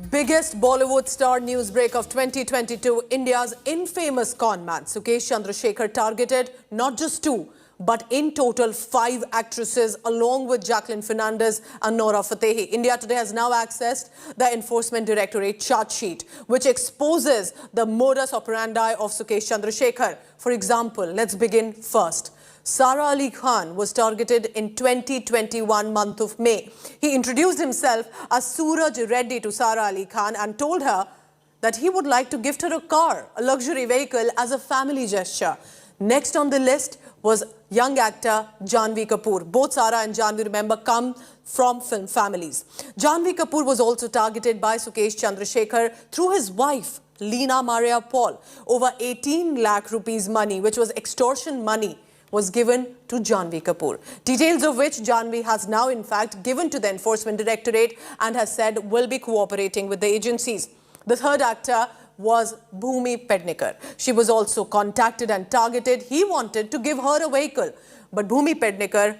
Biggest Bollywood star newsbreak of 2022, India's infamous con man Sukesh Chandrasekhar targeted not just two, but in total 5 actresses along with Jacqueline Fernandez and Nora Fatehi. India Today has now accessed the Enforcement Directorate charge sheet, which exposes the modus operandi of Sukesh Chandrasekhar. For example, let's begin first. Sara Ali Khan was targeted in 2021 month of May. He introduced himself as Suraj Reddy to Sara Ali Khan and told her that he would like to gift her a car, a luxury vehicle, as a family gesture. Next on the list was young actor Janhvi Kapoor. Both Sara and Janhvi, remember, come from film families. Janhvi Kapoor was also targeted by Sukesh Chandrasekhar through his wife, Leena Maria Paul. Over 18 lakh rupees money, which was extortion money, was given to Janhvi Kapoor. Details of which Janhvi has now in fact given to the Enforcement Directorate and has said will be cooperating with the agencies. The third actor was Bhumi Pednekar. She was also contacted and targeted. He wanted to give her a vehicle, but Bhumi Pednekar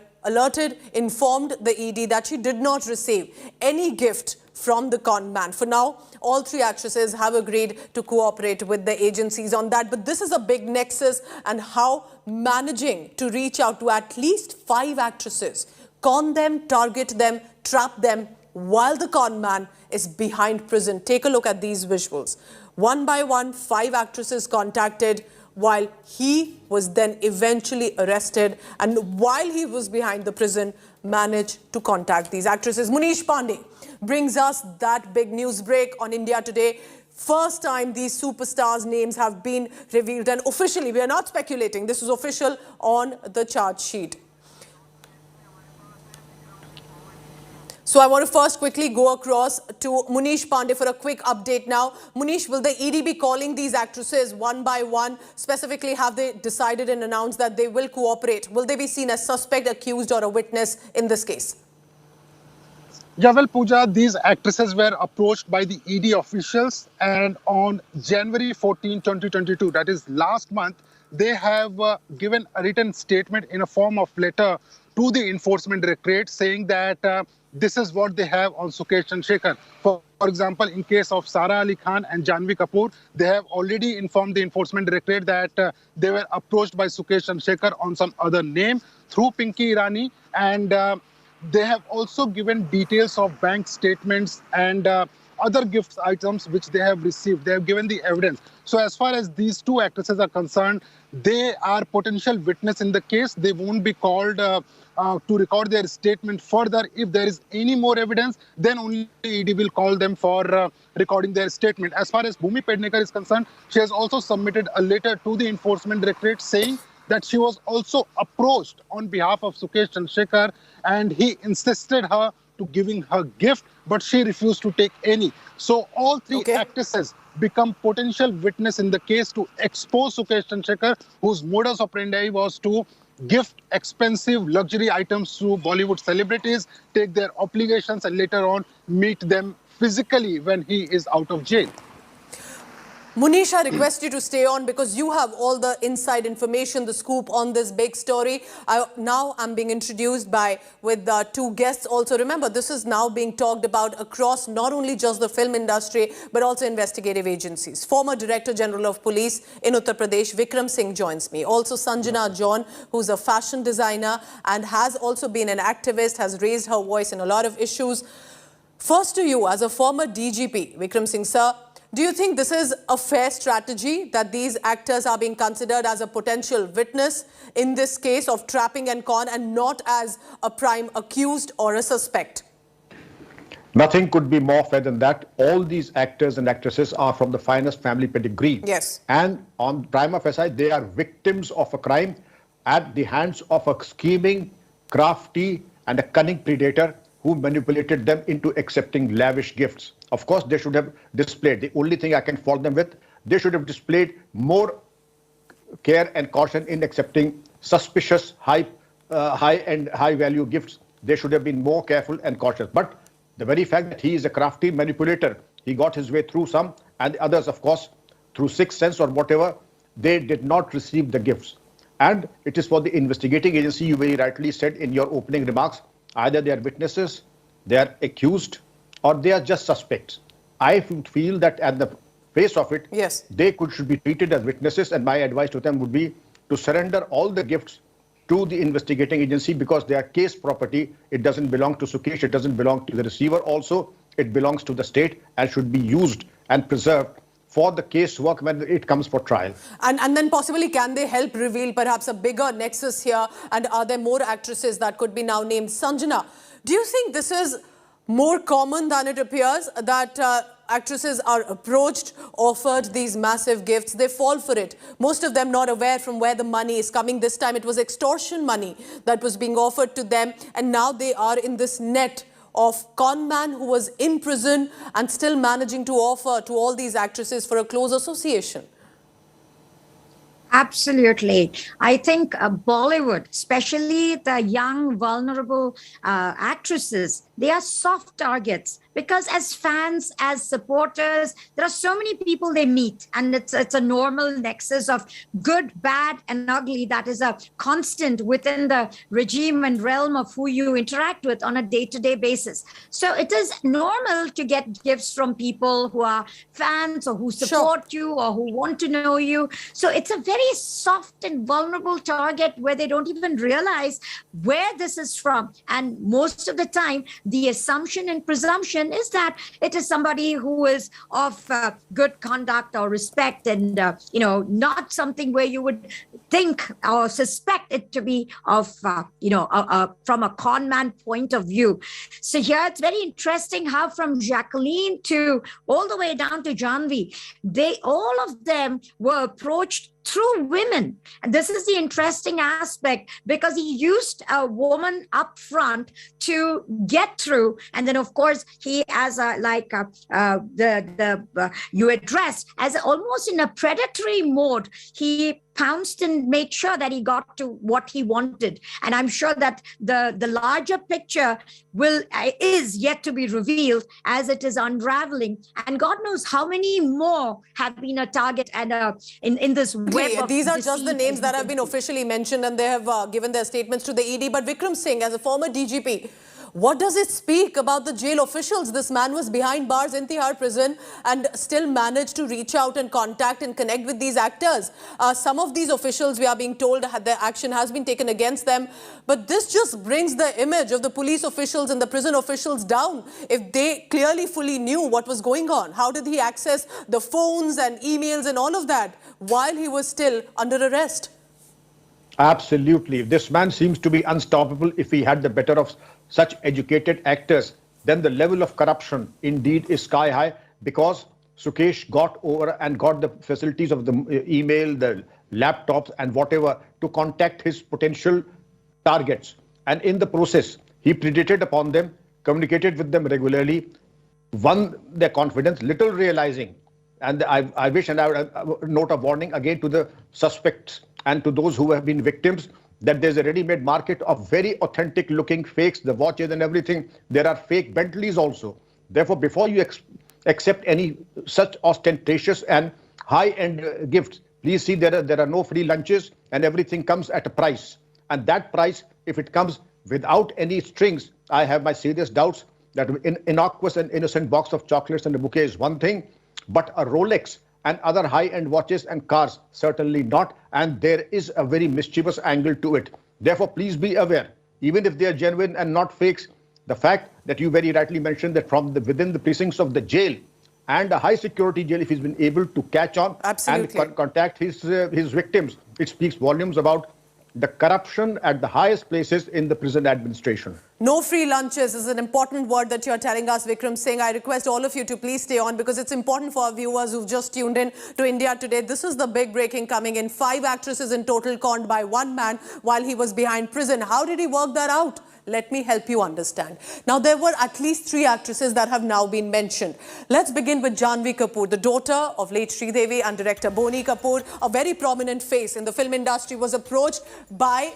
informed the ED that she did not receive any gift from the con man. For now, all 3 actresses have agreed to cooperate with the agencies on that. But this is a big nexus, and how managing to reach out to at least 5 actresses, con them, target them, trap them, while the con man is behind prison. Take a look at these visuals. One by one, 5 actresses contacted, while he was then eventually arrested, and while he was behind the prison, managed to contact these actresses. Munish Pandey brings us that big news break on India Today. First time these superstars' names have been revealed, and officially, we are not speculating, this is official on the charge sheet. So I want to first quickly go across to Munish Pandey for a quick update now. Munish, will the ED be calling these actresses one by one? Specifically, have they decided and announced that they will cooperate? Will they be seen as suspect, accused or a witness in this case? Yeah, well, Pooja, these actresses were approached by the ED officials, and on January 14, 2022, that is last month, they have given a written statement in a form of letter to the Enforcement Directorate saying that this is what they have on Sukesh Chandrasekhar. For example, in case of Sara Ali Khan and Janhvi Kapoor, they have already informed the Enforcement Directorate that they were approached by Sukesh Chandrasekhar on some other name through Pinky Irani, and they have also given details of bank statements and other gifts items which they have received. They have given the evidence. So as far as these 2 actresses are concerned, they are potential witness in the case. They won't be called to record their statement further. If there is any more evidence, then only ED will call them for recording their statement. As far as Bhumi Pednekar is concerned, she has also submitted a letter to the Enforcement Directorate saying that she was also approached on behalf of Sukesh Chandrasekhar, and he insisted her to giving her gift, but she refused to take any. So all 3 actresses become potential witness in the case to expose Sukesh Chandrasekhar, whose modus operandi was to gift expensive luxury items to Bollywood celebrities, take their obligations, and later on meet them physically when he is out of jail. Munish, I request you to stay on because you have all the inside information, the scoop on this big story. Now I'm being introduced with 2 guests also. Remember, this is now being talked about across not only just the film industry, but also investigative agencies. Former Director General of Police in Uttar Pradesh, Vikram Singh, joins me. Also Sanjana John, who's a fashion designer and has also been an activist, has raised her voice in a lot of issues. First to you, as a former DGP, Vikram Singh, sir, do you think this is a fair strategy that these actors are being considered as a potential witness in this case of trapping and con and not as a prime accused or a suspect? Nothing could be more fair than that. All these actors and actresses are from the finest family pedigree. Yes. And on prima facie, they are victims of a crime at the hands of a scheming, crafty and a cunning predator who manipulated them into accepting lavish gifts. Of course, they should have displayed, the only thing I can fault them with, they should have displayed more care and caution in accepting suspicious, high-end, high-value gifts. They should have been more careful and cautious. But the very fact that he is a crafty manipulator, he got his way through some, and the others, of course, through sixth sense or whatever, they did not receive the gifts. And it is for the investigating agency, you very rightly said in your opening remarks, either they are witnesses, they are accused, or they are just suspects. I feel that at the face of it, Yes. they should be treated as witnesses, and my advice to them would be to surrender all the gifts to the investigating agency because they are case property. It doesn't belong to Sukesh, it doesn't belong to the receiver also, it belongs to the state and should be used and preserved for the case work when it comes for trial. And then possibly can they help reveal perhaps a bigger nexus here? And are there more actresses that could be now named? Sanjana, do you think this is more common than it appears, that actresses are approached, offered these massive gifts, they fall for it, most of them not aware from where the money is coming? This time it was extortion money that was being offered to them, and now they are in this net of con man who was in prison and still managing to offer to all these actresses for a close association. Absolutely. I think Bollywood, especially the young, vulnerable actresses, they are soft targets because as fans, as supporters, there are so many people they meet, and it's a normal nexus of good, bad, and ugly that is a constant within the regime and realm of who you interact with on a day-to-day basis. So it is normal to get gifts from people who are fans or who support you or who want to know you. So it's a very soft and vulnerable target where they don't even realize where this is from. And most of the time, the assumption and presumption is that it is somebody who is of good conduct or respect and, not something where you would think or suspect it to be of, from a con man point of view. So here it's very interesting how from Jacqueline to all the way down to Janvi, all of them were approached through women. And this is the interesting aspect because he used a woman up front to get through. And then, of course, he as you addressed as almost in a predatory mode, he pounced and made sure that he got to what he wanted. And I'm sure that the larger picture is yet to be revealed as it is unraveling. And God knows how many more have been a target and in this web of these are just the deceit names that have been officially mentioned, and they have given their statements to the ED. But Vikram Singh, as a former DGP, what does it speak about the jail officials? This man was behind bars in Tihar prison and still managed to reach out and contact and connect with these actors. Some of these officials, we are being told, their action has been taken against them. But this just brings the image of the police officials and the prison officials down. If they clearly fully knew what was going on, how did he access the phones and emails and all of that while he was still under arrest? Absolutely. This man seems to be unstoppable. If he had the better of such educated actors, then the level of corruption indeed is sky high because Sukesh got over and got the facilities of the email, the laptops and whatever to contact his potential targets. And in the process, he predated upon them, communicated with them regularly, won their confidence, little realizing. And I wish, and I would note a warning again to the suspects and to those who have been victims, that there's a ready-made market of very authentic looking fakes, the watches and everything. There are fake Bentleys also. Therefore, before you accept any such ostentatious and high-end gifts, please see there are no free lunches and everything comes at a price. And that price, if it comes without any strings, I have my serious doubts that an innocuous and innocent box of chocolates and a bouquet is one thing, but a Rolex and other high-end watches and cars, certainly not. And there is a very mischievous angle to it. Therefore, please be aware, even if they are genuine and not fakes, the fact that you very rightly mentioned that from within the precincts of the jail and a high security jail, if he's been able to catch on and contact his victims, it speaks volumes about the corruption at the highest places in the prison administration. No free lunches is an important word that you're telling us, Vikram Singh. I request all of you to please stay on because it's important for our viewers who've just tuned in to India Today. This is the big breaking coming in. 5 actresses in total conned by one man while he was behind prison. How did he work that out? Let me help you understand. Now, there were at least 3 actresses that have now been mentioned. Let's begin with Janvi Kapoor, the daughter of late Sridevi and director Boni Kapoor, a very prominent face in the film industry, was approached by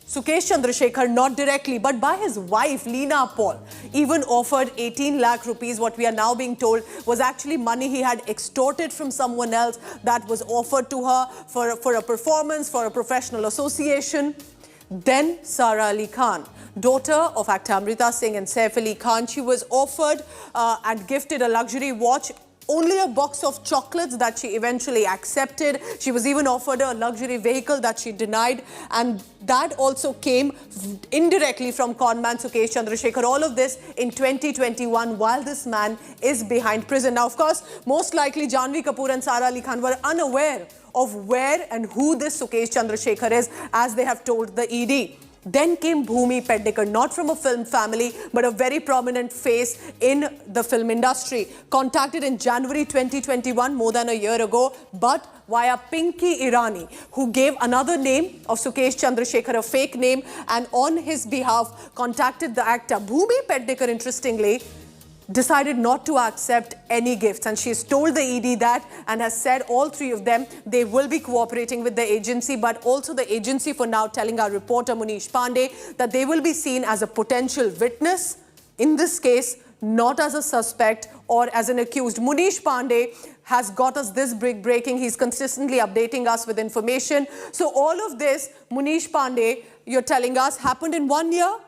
Sukesh Chandrasekhar, not directly, but by his wife, Leena Paul, even offered 18 lakh rupees, what we are now being told was actually money he had extorted from someone else that was offered to her for a performance, for a professional association. Then Sara Ali Khan, daughter of actor Amrita Singh and Saif Ali Khan. She was offered and gifted a luxury watch, only a box of chocolates that she eventually accepted. She was even offered a luxury vehicle that she denied, and that also came indirectly from conman Sukesh Chandrasekhar. All of this in 2021 while this man is behind prison. Now, of course, most likely Janhvi Kapoor and Sara Ali Khan were unaware of where and who this Sukesh Chandrasekhar is, as they have told the ED. Then came Bhumi Pednekar, not from a film family, but a very prominent face in the film industry. Contacted in January 2021, more than a year ago, but via Pinky Irani, who gave another name of Sukesh Chandrasekhar, a fake name, and on his behalf contacted the actor. Bhumi Pednekar, interestingly, decided not to accept any gifts, and she's told the ED that and has said all three of them, they will be cooperating with the agency, but also the agency for now telling our reporter Munish Pandey that they will be seen as a potential witness in this case, not as a suspect or as an accused. Munish Pandey has got us this breaking. He's consistently updating us with information. So all of this, Munish Pandey, you're telling us, happened in 1 year?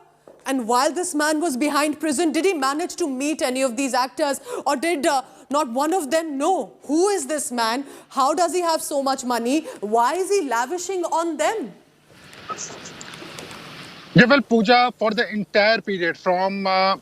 And while this man was behind prison, did he manage to meet any of these actors, or did not one of them know who is this man? How does he have so much money? Why is he lavishing on them? Yeah, well, Pooja, for the entire period from May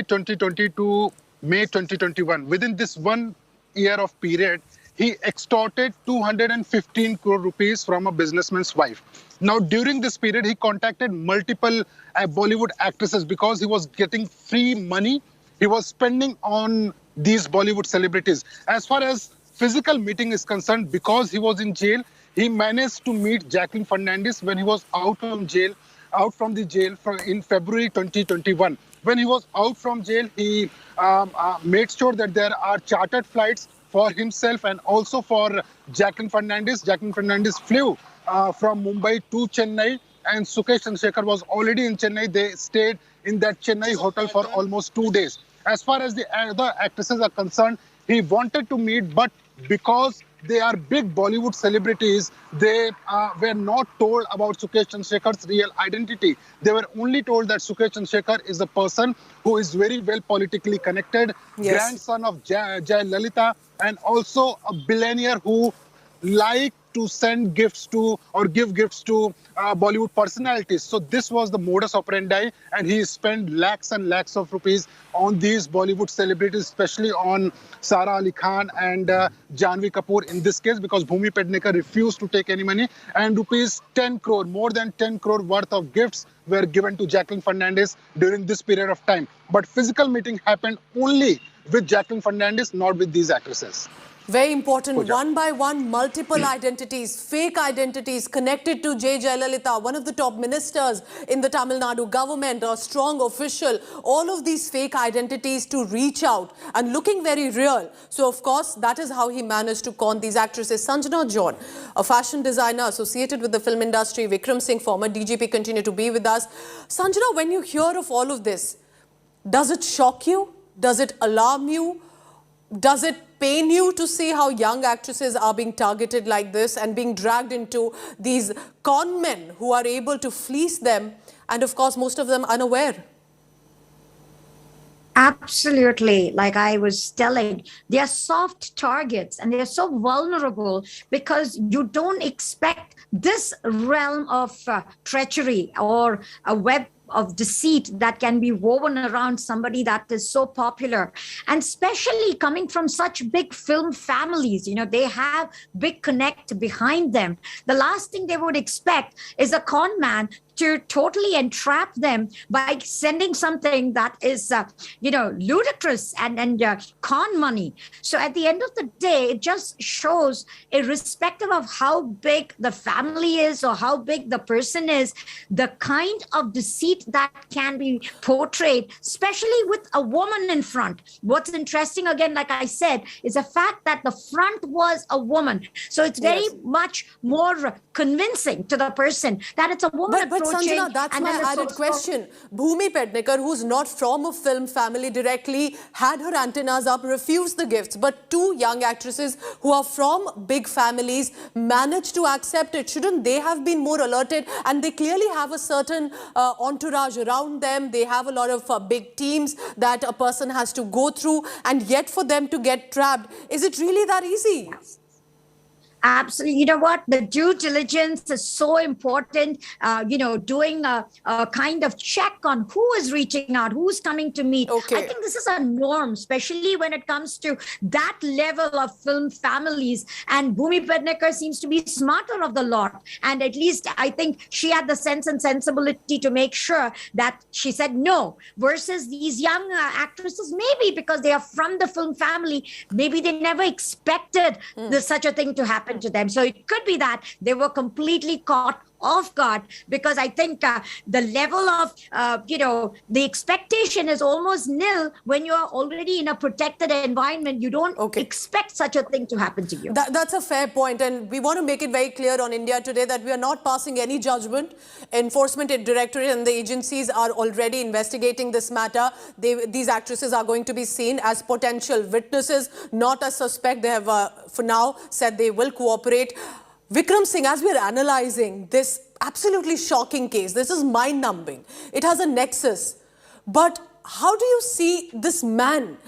2020 to May 2021, within this 1 year of period, he extorted 215 crore rupees from a businessman's wife. Now, during this period, he contacted multiple Bollywood actresses because he was getting free money. He was spending on these Bollywood celebrities. As far as physical meeting is concerned, because he was in jail, he managed to meet Jacqueline Fernandez when he was out from the jail in February 2021. When he was out from jail, he made sure that there are chartered flights for himself and also for Jacqueline Fernandez. Jacqueline Fernandez flew from Mumbai to Chennai, and Sukesh Chandrasekhar was already in Chennai. They stayed in that Chennai hotel for almost 2 days. As far as the other actresses are concerned, he wanted to meet, but because they are big Bollywood celebrities, they were not told about Sukesh Chandrasekhar's real identity. They were only told that Sukesh Chandrasekhar is a person who is very well politically connected, grandson of Jayalalitha, and also a billionaire who liked to send gifts to or give gifts to Bollywood personalities. So this was the modus operandi, and he spent lakhs and lakhs of rupees on these Bollywood celebrities, especially on Sara Ali Khan and Janhvi Kapoor in this case, because Bhumi Pednekar refused to take any money, and rupees 10 crore, more than 10 crore worth of gifts were given to Jacqueline Fernandez during this period of time. But physical meeting happened only with Jacqueline Fernandez, not with these actresses. Very important. Pooja. One by one, multiple identities, fake identities connected to J. Jayalalitha, one of the top ministers in the Tamil Nadu government, a strong official. All of these fake identities to reach out and looking very real. So, of course, that is how he managed to con these actresses. Sanjana John, a fashion designer associated with the film industry, Vikram Singh, former DGP, continue to be with us. Sanjana, when you hear of all of this, does it shock you? Does it alarm you? Does it pain you to see how young actresses are being targeted like this and being dragged into these con men who are able to fleece them, and of course most of them unaware? Absolutely. Like I was telling, they are soft targets and they are so vulnerable because you don't expect this realm of treachery or a web of deceit that can be woven around somebody that is so popular, and especially coming from such big film families. You know, they have big connect behind them. The last thing they would expect is a con man to totally entrap them by sending something that is, ludicrous and con money. So at the end of the day, it just shows, irrespective of how big the family is or how big the person is, the kind of deceit that can be portrayed, especially with a woman in front. What's interesting, again, like I said, is the fact that the front was a woman. So it's very much more convincing to the person that it's a woman. But approaching. Sanjana, that's and my then the added so-called- question. Bhumi Pednekar, who's not from a film family directly, had her antennas up, refused the gifts. But two young actresses who are from big families managed to accept it. Shouldn't they have been more alerted? And they clearly have a certain entourage around them. They have a lot of big teams that a person has to go through. And yet for them to get trapped, is it really that easy? Absolutely. You know what? The due diligence is so important. Doing a kind of check on who is reaching out, who's coming to meet. Okay. I think this is a norm, especially when it comes to that level of film families. And Bhumi Pednekar seems to be smarter of the lot. And at least I think she had the sense and sensibility to make sure that she said no. Versus these young actresses, maybe because they are from the film family, maybe they never expected such a thing to happen to them. So it could be that they were completely caught off guard, because I think the level of, the expectation is almost nil when you're already in a protected environment. You don't expect such a thing to happen to you. That's a fair point, and we want to make it very clear on India Today that we are not passing any judgment. Enforcement Directorate and the agencies are already investigating this matter. These actresses are going to be seen as potential witnesses, not as suspect. They have, for now, said they will cooperate. Vikram Singh, as we are analysing this absolutely shocking case, this is mind-numbing. It has a nexus. But how do you see this man,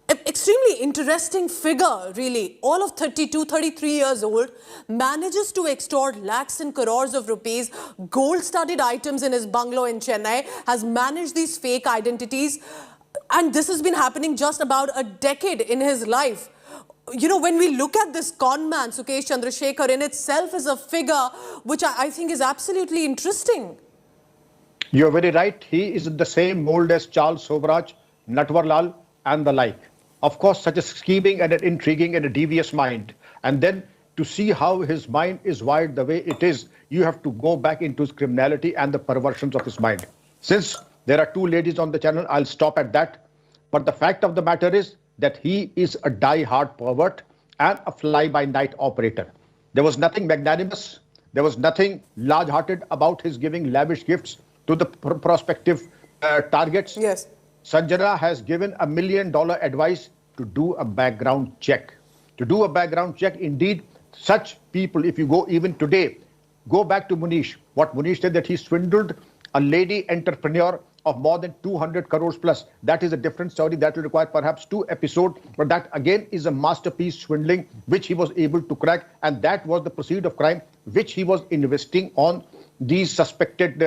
an extremely interesting figure, really, all of 32, 33 years old, manages to extort lakhs and crores of rupees, gold-studded items in his bungalow in Chennai, has managed these fake identities, and this has been happening just about a decade in his life. You know, when we look at this con man, Sukesh Chandrasekhar, in itself is a figure which I think is absolutely interesting. You're very right. He is in the same mold as Charles Sobraj, Natwar Lal, and the like. Of course, such a scheming and an intriguing and a devious mind. And then to see how his mind is wired the way it is, you have to go back into his criminality and the perversions of his mind. Since there are two ladies on the channel, I'll stop at that. But the fact of the matter is that he is a die-hard pervert and a fly-by-night operator. There was nothing magnanimous, there was nothing large-hearted about his giving lavish gifts to the prospective targets. Yes. Sanjana has given $1 million advice to do a background check. To do a background check, indeed, such people, if you go even today, go back to Munish. What Munish said, that he swindled a lady entrepreneur of more than 200 crores plus. That is a different story. That will require perhaps 2 episodes. But that again is a masterpiece swindling, which he was able to crack. And that was the proceed of crime, which he was investing on these suspected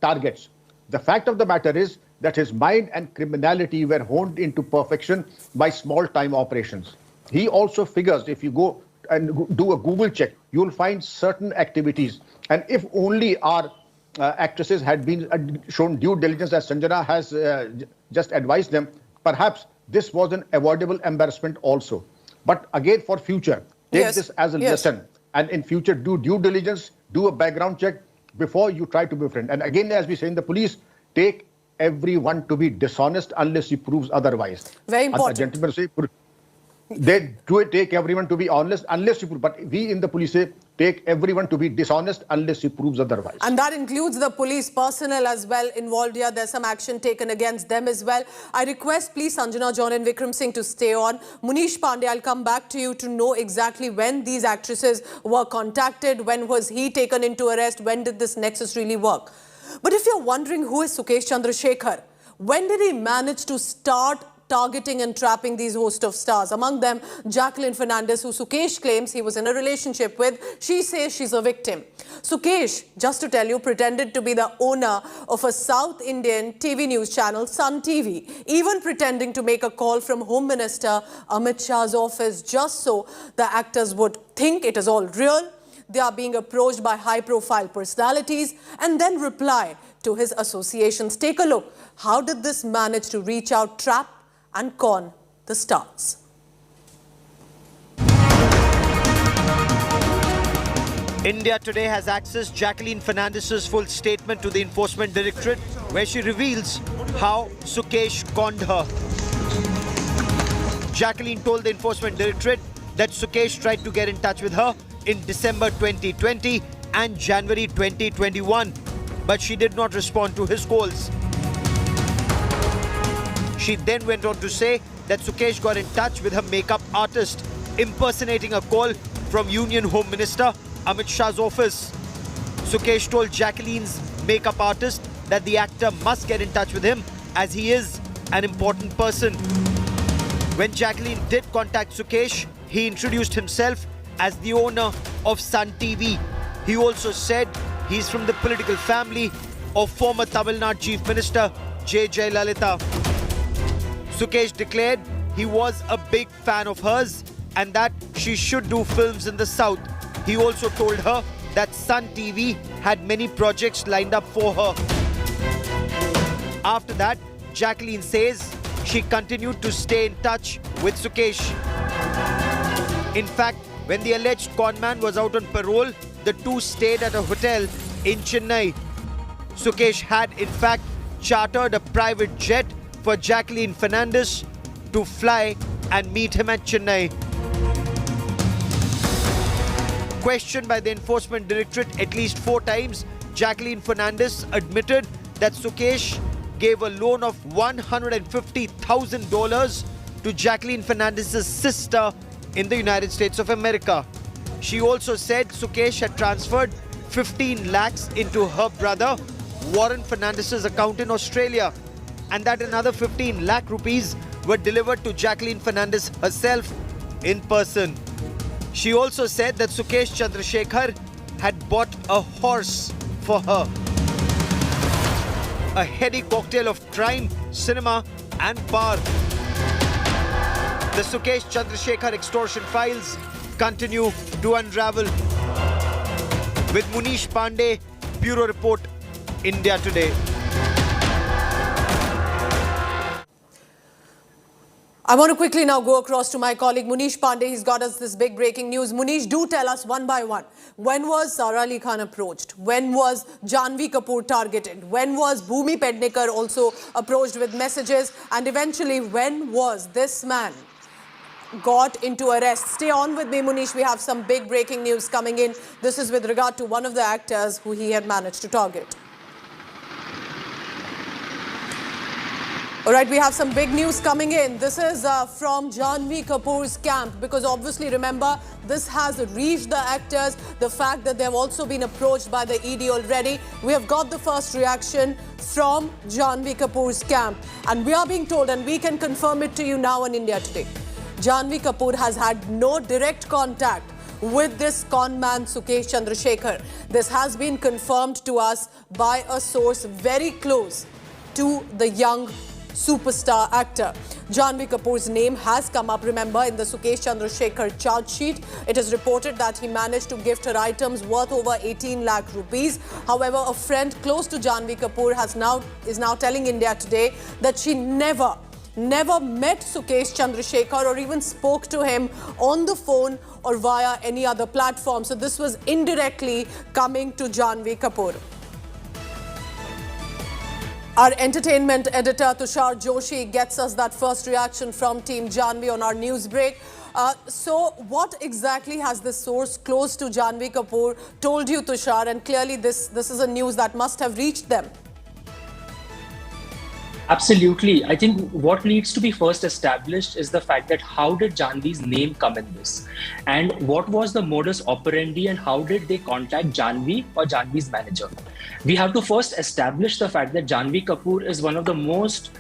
targets. The fact of the matter is that his mind and criminality were honed into perfection by small time operations. He also figures, if you go and do a Google check, you'll find certain activities. And if only our actresses had been shown due diligence, as Sanjana has just advised them, perhaps this was an avoidable embarrassment also. But again, for future, take this as a lesson. And in future, do due diligence, do a background check before you try to befriend. And again, as we say in the police, take everyone to be dishonest unless he proves otherwise. Very important. A gentleman say, they do take everyone to be honest unless you prove. But we in the police say, take everyone to be dishonest unless he proves otherwise. And that includes the police personnel as well involved here. There's some action taken against them as well. I request, please, Sanjana John and Vikram Singh to stay on. Munish Pandey, I'll come back to you to know exactly when these actresses were contacted, when was he taken into arrest, when did this nexus really work. But if you're wondering who is Sukesh Chandrasekhar, when did he manage to start targeting and trapping these host of stars? Among them, Jacqueline Fernandez, who Sukesh claims he was in a relationship with. She says she's a victim. Sukesh, just to tell you, pretended to be the owner of a South Indian TV news channel, Sun TV, even pretending to make a call from Home Minister Amit Shah's office just so the actors would think it is all real. They are being approached by high-profile personalities and then reply to his associations. Take a look. How did this manage to reach out, trap and con the stars? India Today has accessed Jacqueline Fernandez's full statement to the Enforcement Directorate, where she reveals how Sukesh conned her. Jacqueline told the Enforcement Directorate that Sukesh tried to get in touch with her in December 2020 and January 2021 but she did not respond to his calls. She then went on to say that Sukesh got in touch with her makeup artist, impersonating a call from Union Home Minister Amit Shah's office. Sukesh told Jacqueline's makeup artist that the actor must get in touch with him as he is an important person. When Jacqueline did contact Sukesh, he introduced himself as the owner of Sun TV. He also said he's from the political family of former Tamil Nadu Chief Minister J. Jayalalitha. Sukesh declared he was a big fan of hers and that she should do films in the South. He also told her that Sun TV had many projects lined up for her. After that, Jacqueline says she continued to stay in touch with Sukesh. In fact, when the alleged conman was out on parole, the two stayed at a hotel in Chennai. Sukesh had in fact chartered a private jet for Jacqueline Fernandez to fly and meet him at Chennai. Questioned by the Enforcement Directorate at least 4 times, Jacqueline Fernandez admitted that Sukesh gave a loan of $150,000 to Jacqueline Fernandez's sister in the United States of America. She also said Sukesh had transferred 15 lakhs into her brother Warren Fernandez's account in Australia and that another 15 lakh rupees were delivered to Jacqueline Fernandez herself in person. She also said that Sukesh Chandrasekhar had bought a horse for her. A heady cocktail of crime, cinema and power. The Sukesh Chandrasekhar extortion files continue to unravel. With Munish Pandey, Bureau Report, India Today. I want to quickly now go across to my colleague Munish Pandey. He's got us this big breaking news. Munish, do tell us one by one. When was Sara Ali Khan approached? When was Janhvi Kapoor targeted? When was Bhumi Pednekar also approached with messages? And eventually, when was this man got into arrest? Stay on with me, Munish. We have some big breaking news coming in. This is with regard to one of the actors who he had managed to target. All right, we have some big news coming in. This is from Janhvi Kapoor's camp because obviously, remember, this has reached the actors. The fact that they have also been approached by the ED already. We have got the first reaction from Janhvi Kapoor's camp. And we are being told, and we can confirm it to you now on India Today, Janhvi Kapoor has had no direct contact with this con man Sukesh Chandrasekhar. This has been confirmed to us by a source very close to the young superstar actor. Janhvi Kapoor's name has come up, remember, in the Sukesh Chandrasekhar charge sheet. It is reported that he managed to gift her items worth over 18 lakh rupees. However, a friend close to Janhvi Kapoor is now telling India Today that she never met Sukesh Chandrasekhar or even spoke to him on the phone or via any other platform. So this was indirectly coming to Janhvi Kapoor. Our entertainment editor Tushar Joshi gets us that first reaction from Team Janhvi on our news break. So what exactly has this source close to Janhvi Kapoor told you, Tushar? And clearly this is a news that must have reached them. Absolutely. I think what needs to be first established is the fact that how did Janhvi's name come in this? And what was the modus operandi and how did they contact Janhvi or Janhvi's manager? We have to first establish the fact that Janhvi Kapoor is one of the most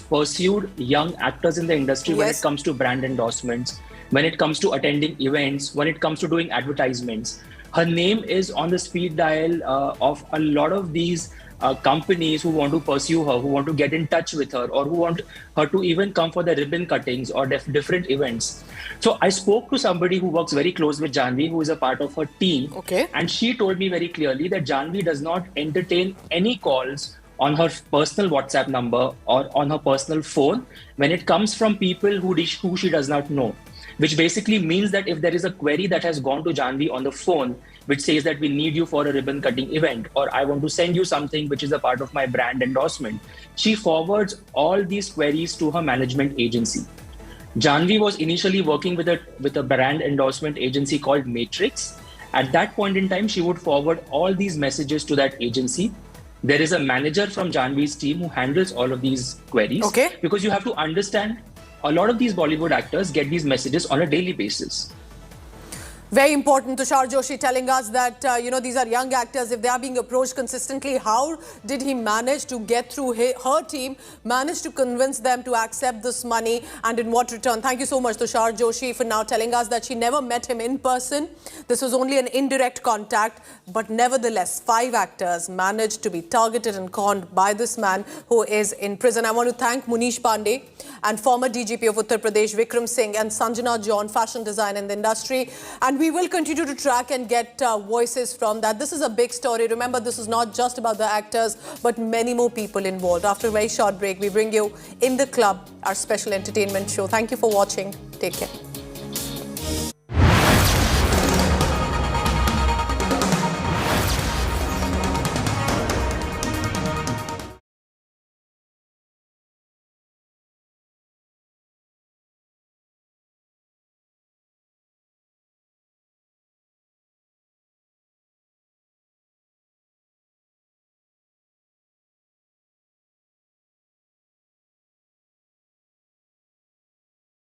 pursued young actors in the industry when it comes to brand endorsements, when it comes to attending events, when it comes to doing advertisements. Her name is on the speed dial of a lot of these companies who want to pursue her, who want to get in touch with her, or who want her to even come for the ribbon cuttings or different events. So I spoke to somebody who works very close with Janhvi, who is a part of her team. Okay. And she told me very clearly that Janhvi does not entertain any calls on her personal WhatsApp number or on her personal phone when it comes from people who she does not know. Which basically means that if there is a query that has gone to Janhvi on the phone, which says that we need you for a ribbon cutting event, or I want to send you something which is a part of my brand endorsement, she forwards all these queries to her management agency. Janhvi was initially working with a brand endorsement agency called Matrix, At that point in time, she would forward all these messages to that agency. There is a manager from Janhvi's team who handles all of these queries. Okay. Because you have to understand, a lot of these Bollywood actors get these messages on a daily basis. Very important, Tushar Joshi telling us that, these are young actors. If they are being approached consistently, how did he manage to get through her team, manage to convince them to accept this money, and in what return? Thank you so much, Tushar Joshi, for now telling us that she never met him in person. This was only an indirect contact, but nevertheless, 5 actors managed to be targeted and conned by this man who is in prison. I want to thank Munish Pandey and former DGP of Uttar Pradesh, Vikram Singh, and Sanjana John, fashion design in the industry. And we will continue to track and get voices from that. This is a big story. Remember, this is not just about the actors, but many more people involved. After a very short break, we bring you In the Club, our special entertainment show. Thank you for watching. Take care.